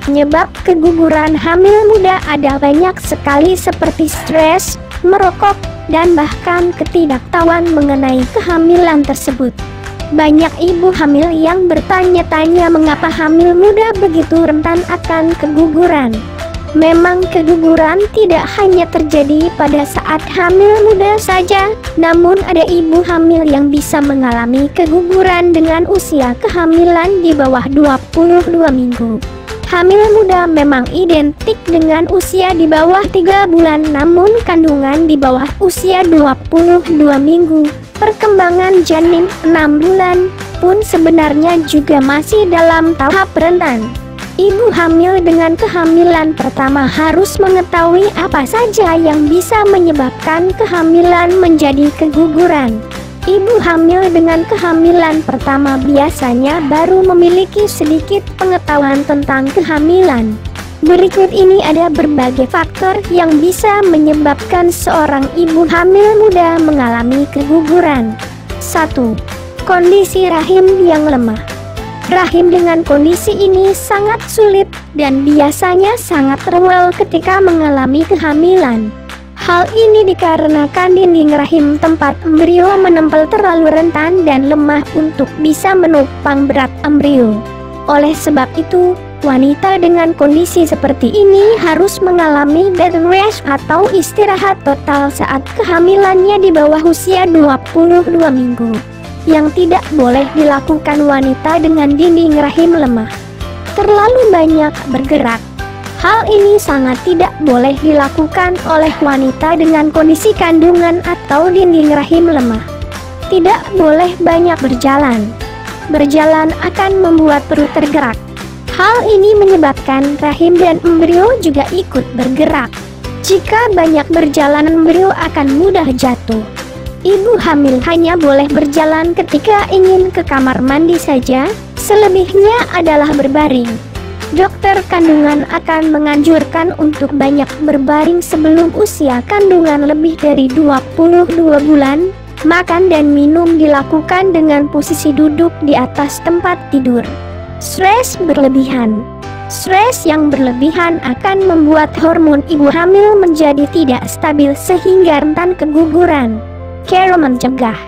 Penyebab keguguran hamil muda ada banyak sekali seperti stres, merokok, dan bahkan ketidaktahuan mengenai kehamilan tersebut. Banyak ibu hamil yang bertanya-tanya mengapa hamil muda begitu rentan akan keguguran. Memang keguguran tidak hanya terjadi pada saat hamil muda saja, namun ada ibu hamil yang bisa mengalami keguguran dengan usia kehamilan di bawah 22 minggu. Hamil muda memang identik dengan usia di bawah 3 bulan, namun kandungan di bawah usia 22 minggu, perkembangan janin 6 bulan, pun sebenarnya juga masih dalam tahap rentan. Ibu hamil dengan kehamilan pertama harus mengetahui apa saja yang bisa menyebabkan kehamilan menjadi keguguran. Ibu hamil dengan kehamilan pertama biasanya baru memiliki sedikit pengetahuan tentang kehamilan. Berikut ini ada berbagai faktor yang bisa menyebabkan seorang ibu hamil muda mengalami keguguran. 1. Kondisi rahim yang lemah. Rahim dengan kondisi ini sangat sulit dan biasanya sangat rewel ketika mengalami kehamilan. Hal ini dikarenakan dinding rahim tempat embrio menempel terlalu rentan dan lemah untuk bisa menopang berat embrio. Oleh sebab itu, wanita dengan kondisi seperti ini harus mengalami bed rest atau istirahat total saat kehamilannya di bawah usia 22 minggu. Yang tidak boleh dilakukan wanita dengan dinding rahim lemah. Terlalu banyak bergerak. Hal ini sangat tidak boleh dilakukan oleh wanita dengan kondisi kandungan atau dinding rahim lemah. Tidak boleh banyak berjalan. Berjalan akan membuat perut tergerak. Hal ini menyebabkan rahim dan embrio juga ikut bergerak. Jika banyak berjalan, embrio akan mudah jatuh. Ibu hamil hanya boleh berjalan ketika ingin ke kamar mandi saja, selebihnya adalah berbaring. Dokter kandungan akan menganjurkan untuk banyak berbaring sebelum usia kandungan lebih dari 22 bulan. Makan dan minum dilakukan dengan posisi duduk di atas tempat tidur. Stres berlebihan. Stres yang berlebihan akan membuat hormon ibu hamil menjadi tidak stabil sehingga rentan keguguran. Cara mencegah.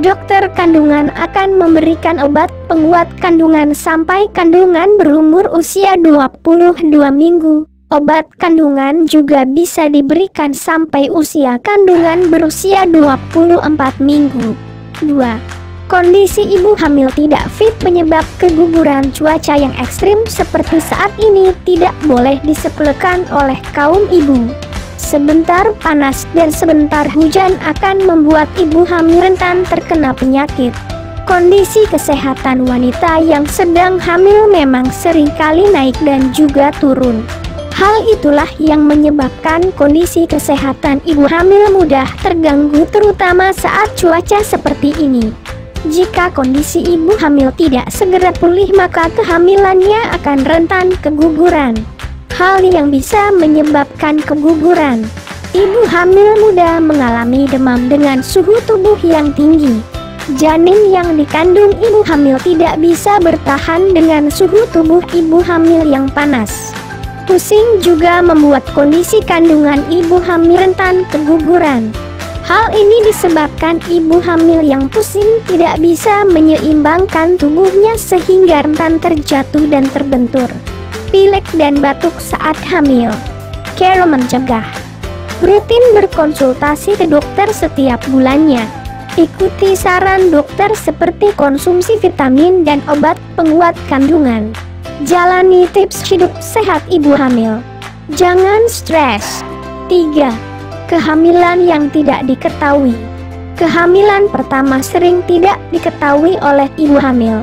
Dokter kandungan akan memberikan obat penguat kandungan sampai kandungan berumur usia 22 minggu. Obat kandungan juga bisa diberikan sampai usia kandungan berusia 24 minggu. 2. Kondisi ibu hamil tidak fit penyebab keguguran. Cuaca yang ekstrim seperti saat ini tidak boleh disepelekan oleh kaum ibu. Sebentar panas dan sebentar hujan akan membuat ibu hamil rentan terkena penyakit. Kondisi kesehatan wanita yang sedang hamil memang seringkali naik dan juga turun. Hal itulah yang menyebabkan kondisi kesehatan ibu hamil mudah terganggu terutama saat cuaca seperti ini. Jika kondisi ibu hamil tidak segera pulih maka kehamilannya akan rentan keguguran. Hal yang bisa menyebabkan keguguran. Ibu hamil muda mengalami demam dengan suhu tubuh yang tinggi. Janin yang dikandung ibu hamil tidak bisa bertahan dengan suhu tubuh ibu hamil yang panas. Pusing juga membuat kondisi kandungan ibu hamil rentan keguguran. Hal ini disebabkan ibu hamil yang pusing tidak bisa menyeimbangkan tubuhnya sehingga rentan terjatuh dan terbentur. Pilek dan batuk saat hamil. Cara mencegah. Rutin berkonsultasi ke dokter setiap bulannya. Ikuti saran dokter seperti konsumsi vitamin dan obat penguat kandungan. Jalani tips hidup sehat ibu hamil. Jangan stres. 3. Kehamilan yang tidak diketahui. Kehamilan pertama sering tidak diketahui oleh ibu hamil.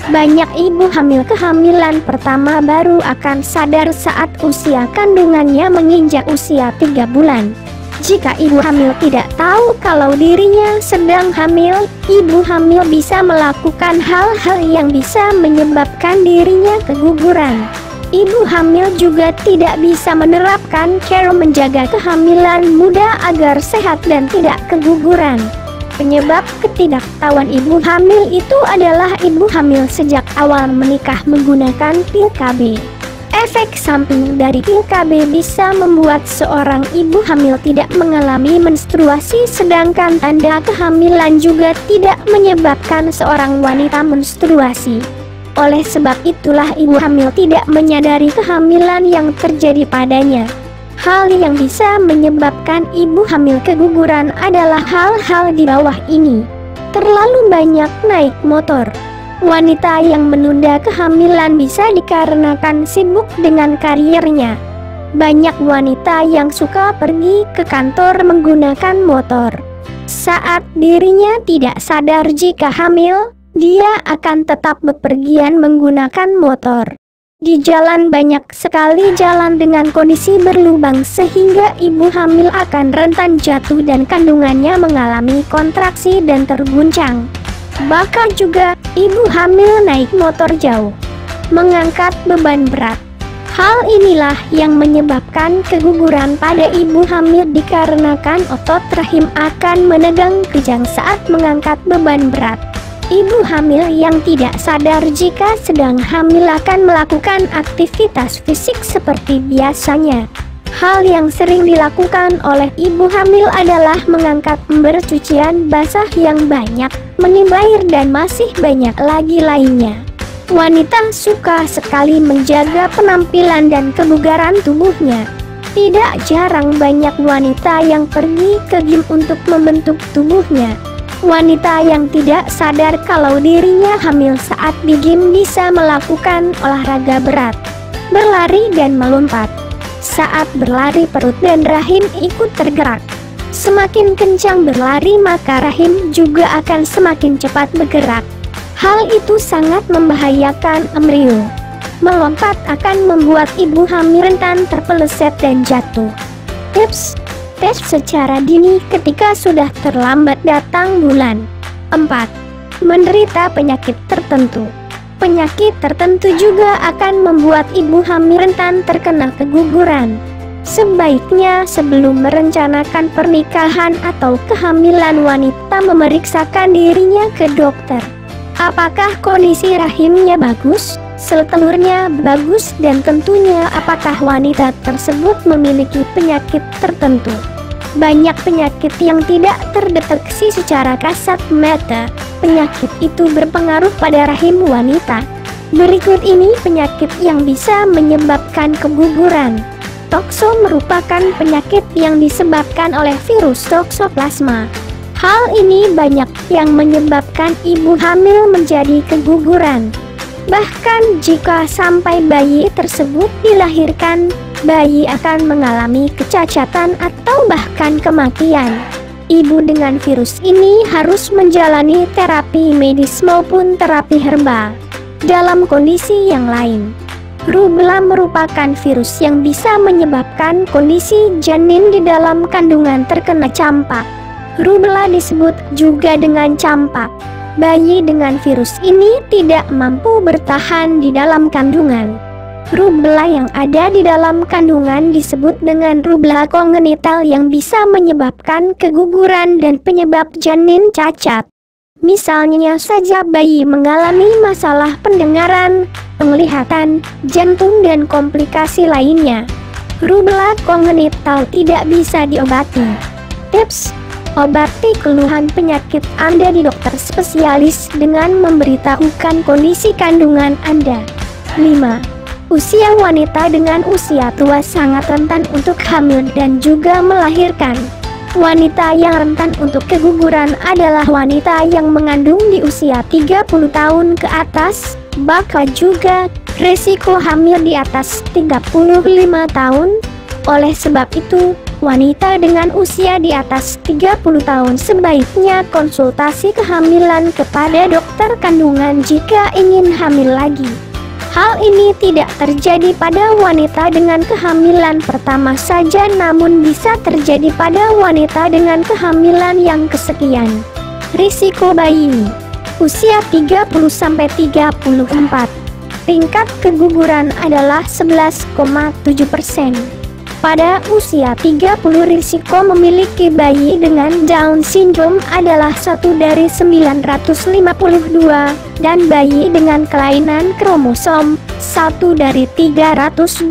Banyak ibu hamil kehamilan pertama baru akan sadar saat usia kandungannya menginjak usia 3 bulan. Jika ibu hamil tidak tahu kalau dirinya sedang hamil, ibu hamil bisa melakukan hal-hal yang bisa menyebabkan dirinya keguguran. Ibu hamil juga tidak bisa menerapkan cara menjaga kehamilan muda agar sehat dan tidak keguguran. Penyebab ketidaktahuan ibu hamil itu adalah ibu hamil sejak awal menikah menggunakan pil KB. Efek samping dari pil KB bisa membuat seorang ibu hamil tidak mengalami menstruasi, sedangkan tanda kehamilan juga tidak menyebabkan seorang wanita menstruasi. Oleh sebab itulah ibu hamil tidak menyadari kehamilan yang terjadi padanya. Hal yang bisa menyebabkan ibu hamil keguguran adalah hal-hal di bawah ini. Terlalu banyak naik motor. Wanita yang menunda kehamilan bisa dikarenakan sibuk dengan karirnya. Banyak wanita yang suka pergi ke kantor menggunakan motor. Saat dirinya tidak sadar jika hamil, dia akan tetap bepergian menggunakan motor. Di jalan banyak sekali jalan dengan kondisi berlubang sehingga ibu hamil akan rentan jatuh dan kandungannya mengalami kontraksi dan terguncang. Bahkan juga ibu hamil naik motor jauh, mengangkat beban berat. Hal inilah yang menyebabkan keguguran pada ibu hamil dikarenakan otot rahim akan menegang kejang saat mengangkat beban berat. Ibu hamil yang tidak sadar jika sedang hamil akan melakukan aktivitas fisik seperti biasanya. Hal yang sering dilakukan oleh ibu hamil adalah mengangkat ember cucian basah yang banyak, menimba air dan masih banyak lagi lainnya. Wanita suka sekali menjaga penampilan dan kebugaran tubuhnya. Tidak jarang banyak wanita yang pergi ke gym untuk membentuk tubuhnya. Wanita yang tidak sadar kalau dirinya hamil saat di gym bisa melakukan olahraga berat, berlari dan melompat. Saat berlari perut dan rahim ikut tergerak. Semakin kencang berlari maka rahim juga akan semakin cepat bergerak. Hal itu sangat membahayakan embrio. Melompat akan membuat ibu hamil rentan terpeleset dan jatuh. Tips: tes secara dini ketika sudah terlambat datang bulan. 4. Menderita penyakit tertentu. Penyakit tertentu juga akan membuat ibu hamil rentan terkena keguguran. Sebaiknya sebelum merencanakan pernikahan atau kehamilan wanita memeriksakan dirinya ke dokter. Apakah kondisi rahimnya bagus, sel telurnya bagus, dan tentunya apakah wanita tersebut memiliki penyakit tertentu. Banyak penyakit yang tidak terdeteksi secara kasat mata. Penyakit itu berpengaruh pada rahim wanita. Berikut ini penyakit yang bisa menyebabkan keguguran. Tokso merupakan penyakit yang disebabkan oleh virus toksoplasma. Hal ini banyak yang menyebabkan ibu hamil menjadi keguguran. Bahkan jika sampai bayi tersebut dilahirkan, bayi akan mengalami kecacatan atau bahkan kematian. Ibu dengan virus ini harus menjalani terapi medis maupun terapi herbal. Dalam kondisi yang lain, rubella merupakan virus yang bisa menyebabkan kondisi janin di dalam kandungan terkena campak. Rubella disebut juga dengan campak. Bayi dengan virus ini tidak mampu bertahan di dalam kandungan. Rubella yang ada di dalam kandungan disebut dengan rubella kongenital yang bisa menyebabkan keguguran dan penyebab janin cacat. Misalnya saja bayi mengalami masalah pendengaran, penglihatan, jantung dan komplikasi lainnya. Rubella kongenital tidak bisa diobati. Tips: obati keluhan penyakit Anda di dokter spesialis dengan memberitahukan kondisi kandungan Anda. 5. Usia wanita dengan usia tua sangat rentan untuk hamil dan juga melahirkan. Wanita yang rentan untuk keguguran adalah wanita yang mengandung di usia 30 tahun ke atas, bahkan juga risiko hamil di atas 35 tahun. Oleh sebab itu, wanita dengan usia di atas 30 tahun sebaiknya konsultasi kehamilan kepada dokter kandungan jika ingin hamil lagi. Hal ini tidak terjadi pada wanita dengan kehamilan pertama saja, namun bisa terjadi pada wanita dengan kehamilan yang kesekian. Risiko bayi usia 30-34. Tingkat keguguran adalah 11,7%. Pada usia 30, risiko memiliki bayi dengan Down syndrome adalah 1 dari 952 dan bayi dengan kelainan kromosom 1 dari 385.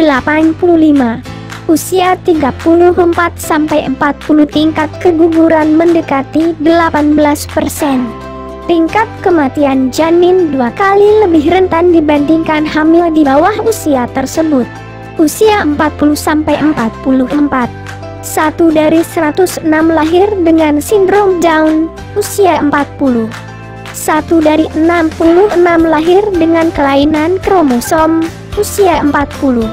Usia 34-40 tingkat keguguran mendekati 18%. Tingkat kematian janin 2 kali lebih rentan dibandingkan hamil di bawah usia tersebut. Usia 40-44. 1 dari 106 lahir dengan sindrom Down usia 40. 1 dari 66 lahir dengan kelainan kromosom usia 40.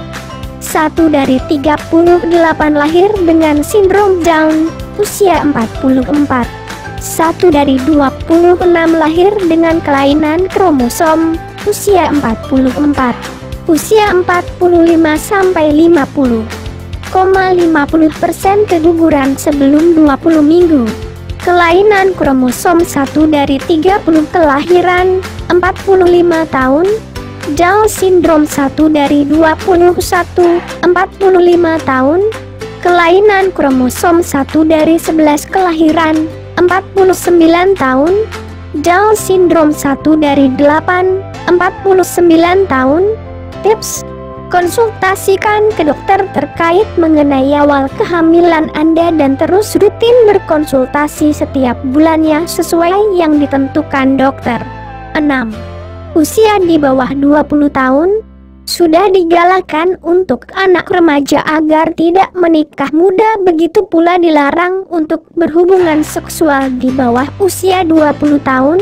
1 dari 38 lahir dengan sindrom Down usia 44. 1 dari 26 lahir dengan kelainan kromosom usia 44. Usia 45-50,50% keguguran sebelum 20 minggu. Kelainan kromosom 1 dari 30 kelahiran 45 tahun. Down syndrome 1 dari 21 45 tahun. Kelainan kromosom 1 dari 11 kelahiran 49 tahun. Down syndrome 1 dari 8 49 tahun. Tips: konsultasikan ke dokter terkait mengenai awal kehamilan Anda dan terus rutin berkonsultasi setiap bulannya sesuai yang ditentukan dokter. 6. Usia di bawah 20 tahun. Sudah digalakkan untuk anak remaja agar tidak menikah muda, begitu pula dilarang untuk berhubungan seksual di bawah usia 20 tahun.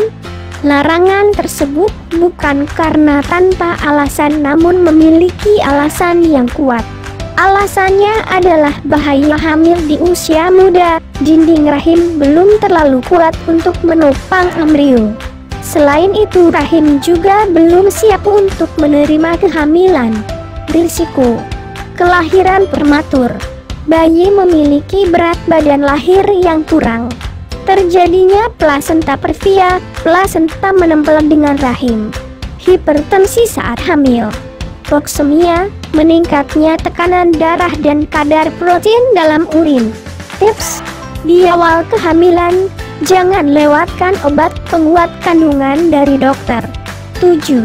Larangan tersebut bukan karena tanpa alasan, namun memiliki alasan yang kuat. Alasannya adalah bahaya hamil di usia muda. Dinding rahim belum terlalu kuat untuk menopang embrio. Selain itu, rahim juga belum siap untuk menerima kehamilan. Risiko kelahiran prematur. Bayi memiliki berat badan lahir yang kurang. Terjadinya plasenta previa, plasenta menempel dengan rahim. Hipertensi saat hamil. Proksemia, meningkatnya tekanan darah dan kadar protein dalam urin. Tips: di awal kehamilan, jangan lewatkan obat penguat kandungan dari dokter. 7.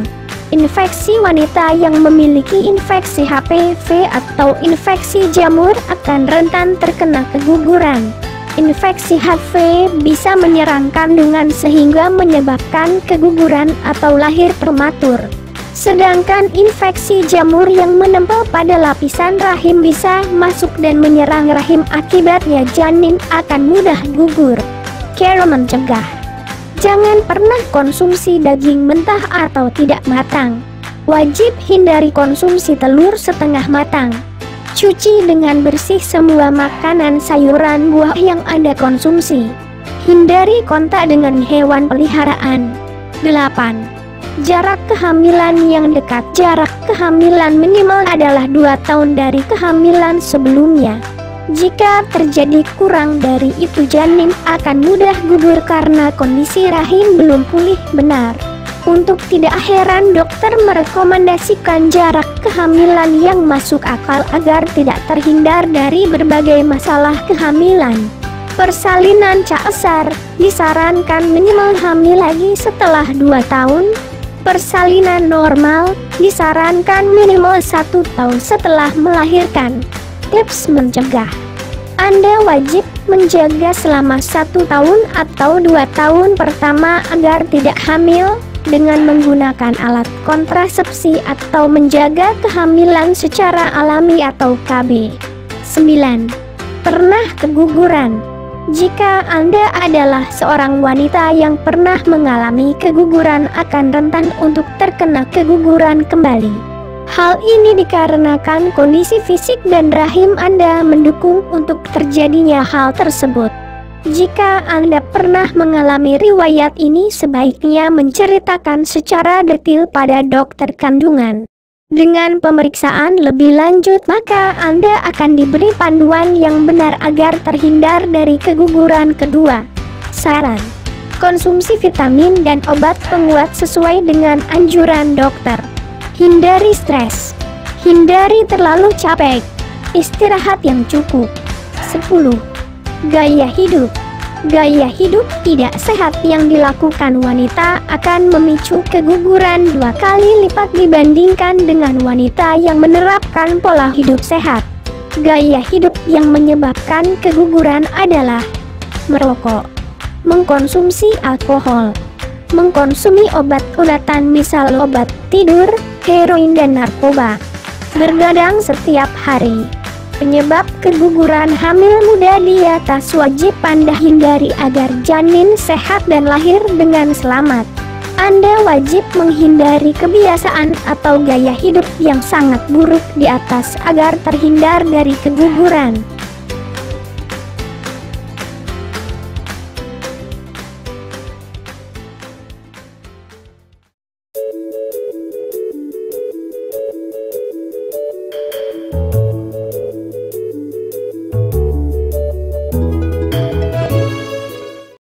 Infeksi. Wanita yang memiliki infeksi HPV atau infeksi jamur akan rentan terkena keguguran. Infeksi HPV bisa menyerang kandungan sehingga menyebabkan keguguran atau lahir prematur. Sedangkan infeksi jamur yang menempel pada lapisan rahim bisa masuk dan menyerang rahim, akibatnya janin akan mudah gugur. Cara mencegah: jangan pernah konsumsi daging mentah atau tidak matang. Wajib hindari konsumsi telur setengah matang. Cuci dengan bersih semua makanan, sayuran, buah yang Anda konsumsi. Hindari kontak dengan hewan peliharaan. 8. Jarak kehamilan yang dekat. Jarak kehamilan minimal adalah 2 tahun dari kehamilan sebelumnya. Jika terjadi kurang dari itu, janin akan mudah gugur karena kondisi rahim belum pulih benar. Untuk tidak heran, dokter merekomendasikan jarak kehamilan yang masuk akal agar tidak terhindar dari berbagai masalah kehamilan. Persalinan caesar disarankan minimal hamil lagi setelah 2 tahun. Persalinan normal disarankan minimal 1 tahun setelah melahirkan. Tips mencegah: Anda wajib menjaga selama 1 tahun atau 2 tahun pertama agar tidak hamil dengan menggunakan alat kontrasepsi atau menjaga kehamilan secara alami atau KB. 9. Pernah keguguran. Jika Anda adalah seorang wanita yang pernah mengalami keguguran, akan rentan untuk terkena keguguran kembali. Hal ini dikarenakan kondisi fisik dan rahim Anda mendukung untuk terjadinya hal tersebut. Jika Anda pernah mengalami riwayat ini, sebaiknya menceritakan secara detail pada dokter kandungan. Dengan pemeriksaan lebih lanjut, maka Anda akan diberi panduan yang benar agar terhindar dari keguguran kedua. Saran: konsumsi vitamin dan obat penguat sesuai dengan anjuran dokter. Hindari stres. Hindari terlalu capek. Istirahat yang cukup. 10. Gaya hidup. Gaya hidup tidak sehat yang dilakukan wanita akan memicu keguguran 2 kali lipat dibandingkan dengan wanita yang menerapkan pola hidup sehat. Gaya hidup yang menyebabkan keguguran adalah merokok, mengkonsumsi alkohol, mengkonsumi obat-obatan misal obat tidur, heroin dan narkoba, bergadang setiap hari. Penyebab keguguran hamil muda di atas wajib Anda hindari agar janin sehat dan lahir dengan selamat. Anda wajib menghindari kebiasaan atau gaya hidup yang sangat buruk di atas agar terhindar dari keguguran.